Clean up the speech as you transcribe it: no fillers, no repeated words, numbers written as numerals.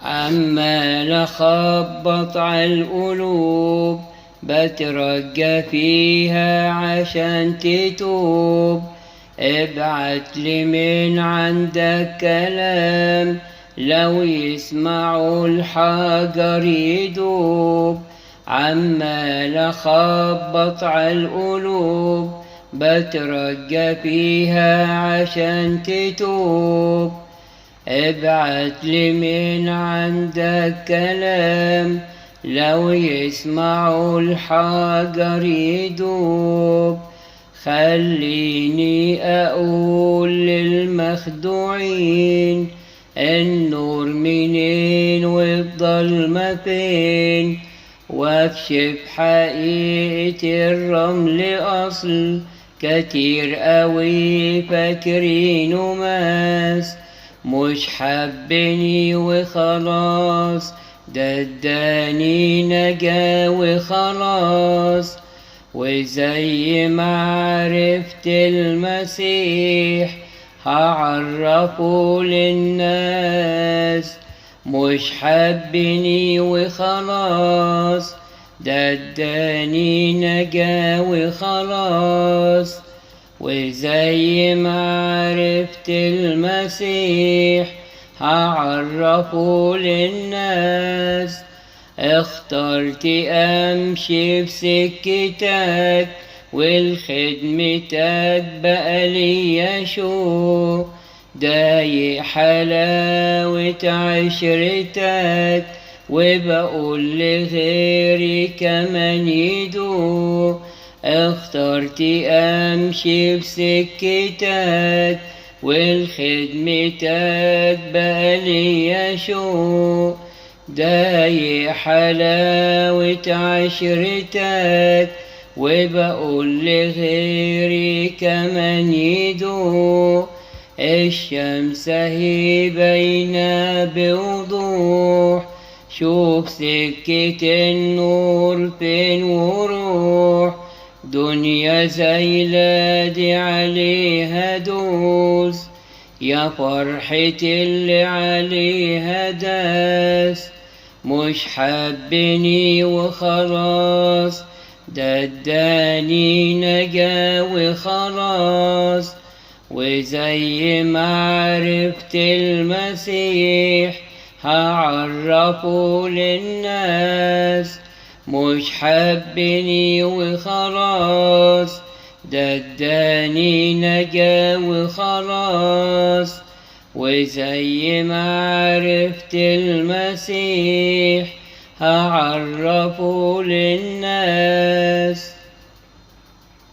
عمال أخبط عالقلوب بترجى فيها عشان تتوب. ابعتلي من عندك كلام لو يسمعوا الحجر يدوب. عمال أخبط عالقلوب بترجى فيها عشان تتوب. ابعتلي من عندك كلام لو يسمعوا الحجر يدوب. خليني أقول للمخدوعين النور منين والظلمة فين، واكشف حقيقة الرمل أصل كتير قوي فاكرينه ماس. مش حبني وخلاص ده اداني نجاة وخلاص. وزي ما عرفت المسيح هعرفه للناس. مش حبني وخلاص ده اداني نجاة وخلاص. وزي ما عرفت المسيح هعرفه للناس. اخترت امشي في سكتك والخدمتك بقى ليا شو. دايق حلاوة عشرتك وبقول لغيري كمان يدوق. اخترت امشي في سكتك والخدمتك بقى ليا شو. دايق حلاوة عشرتك وبقول لغيري كمان يدوق. الشمس هي باينة بوضوح، شوف سكة النور فين وروح. دنيا زايلة دي عليها دوس، يا فرحة اللي عليها داس. مش حبني وخلاص ده اداني نجاة وخلاص. وزي ما عرفت المسيح هعرفه للناس. مش حبني وخلاص ده اداني نجاة وخلاص. وزي ما عرفت المسيح هعرفه للناس.